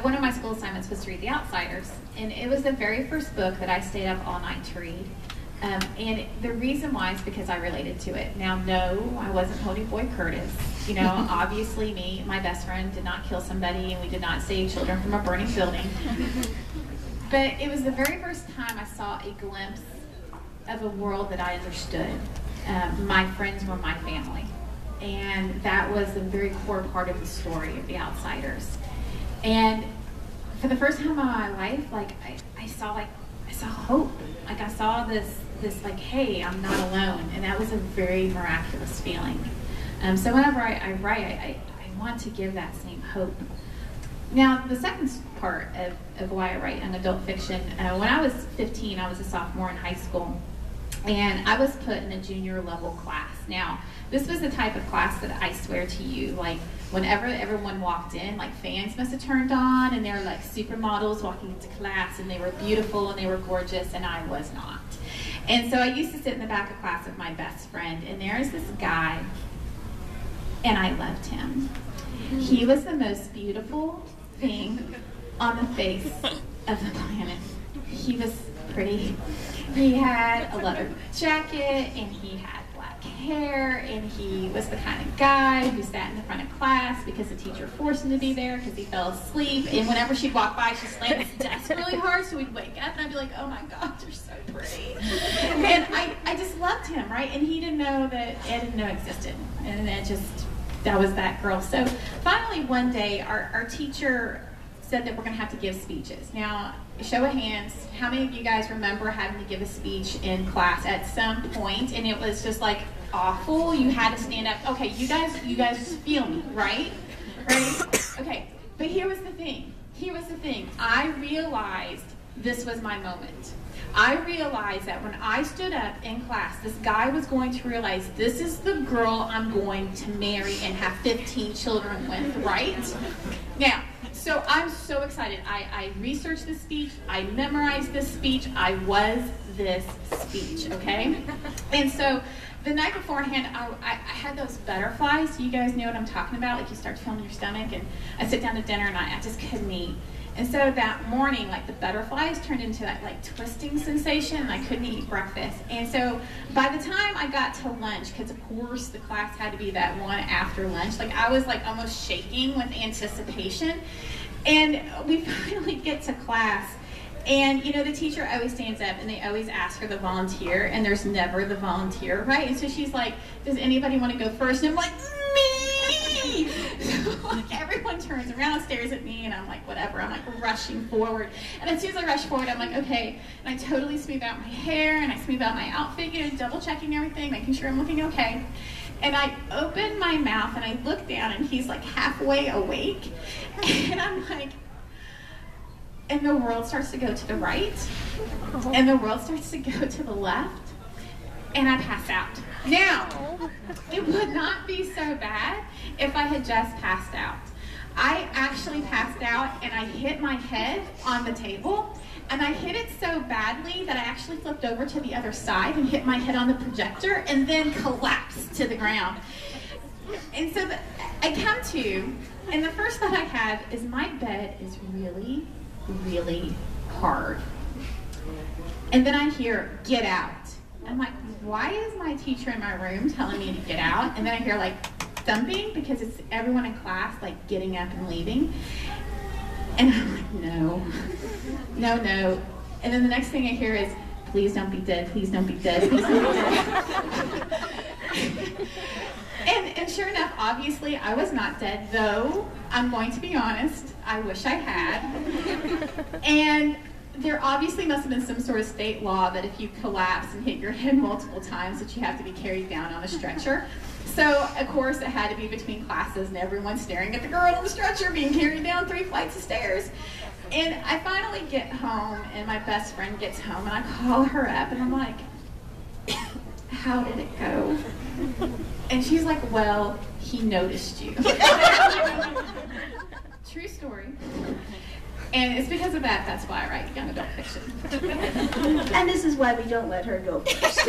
One of my school assignments was to read The Outsiders, and it was the very first book that I stayed up all night to read. And the reason why is because I related to it. Now, no, I wasn't holding boy Curtis. You know, obviously my best friend did not kill somebody, and we did not save children from a burning building. But it was the very first time I saw a glimpse of a world that I understood. My friends were my family. And that was a very core part of the story of The Outsiders. And for the first time in my life, I saw hope. Like I saw this like, hey, I'm not alone. And that was a very miraculous feeling. So whenever I write, I want to give that same hope. Now, the second part of why I write young adult fiction, when I was 15, I was a sophomore in high school. And I was put in a junior level class. Now, this was the type of class that I swear to you, like whenever everyone walked in, like fans must have turned on, and they were like supermodels walking into class, and they were beautiful and they were gorgeous, and I was not. And so I used to sit in the back of class with my best friend, and there's this guy, and I loved him. He was the most beautiful thing on the face of the planet. He was pretty. He had a leather jacket, and he had black hair, and he was the kind of guy who sat in the front of class because the teacher forced him to be there because he fell asleep, and whenever she'd walk by, she'd slam his desk really hard, so we'd wake up, and I'd be like, oh my God, you're so pretty. And I just loved him, right? And he didn't know that I didn't know existed, and that was that girl. So finally one day, our teacher said that we're going to have to give speeches. Now, show of hands, how many of you guys remember having to give a speech in class at some point, and it was just like awful? You had to stand up. Okay, you guys just feel me, right? Right? Okay, but here was the thing. I realized this was my moment. I realized that when I stood up in class, this guy was going to realize this is the girl I'm going to marry and have 15 children with, right? Now, so I'm so excited. I researched this speech. I memorized this speech. I was this speech, okay? And so the night beforehand, I had those butterflies. You guys know what I'm talking about. Like you start to feel in your stomach, and I sit down to dinner, and I just couldn't eat. And so that morning, like the butterflies turned into that like twisting sensation, and I couldn't eat breakfast. And so by the time I got to lunch, because of course the class had to be that one after lunch, like I was like almost shaking with anticipation. And we finally get to class, and you know the teacher always stands up and they always ask for the volunteer, and there's never the volunteer, right? And so she's like, does anybody want to go first? And I'm like, me! So like everyone turns around, stares at me, and I'm like, whatever. I'm like rushing forward, and as soon as I rush forward, I'm like, okay. And I totally smooth out my hair, and I smooth out my outfit, you know, double checking everything, making sure I'm looking okay. And I open my mouth, and I look down, and he's like halfway awake, and I'm like, and the world starts to go to the right, and the world starts to go to the left, and I pass out. Now, it would not be so bad if I had just passed out. I actually passed out, and I hit my head on the table, and I hit it so badly that I actually flipped over to the other side and hit my head on the projector and then collapsed to the ground. And so I come to, and the first thought I have is my bed is really, really hard. And then I hear, get out. I'm like, why is my teacher in my room telling me to get out? And then I hear like thumping because it's everyone in class like getting up and leaving. And I'm like, no. And then the next thing I hear is, please don't be dead, please don't be dead, please don't be dead. And sure enough, obviously I was not dead, though I'm going to be honest, I wish I had. And there obviously must have been some sort of state law that if you collapse and hit your head multiple times that you have to be carried down on a stretcher. So, of course, it had to be between classes, and everyone's staring at the girl on the stretcher being carried down 3 flights of stairs. And I finally get home, and my best friend gets home, and I call her up, and I'm like, how did it go? And she's like, well, he noticed you. True story. And it's because of that, that's why I write young adult fiction. And this is why we don't let her go first.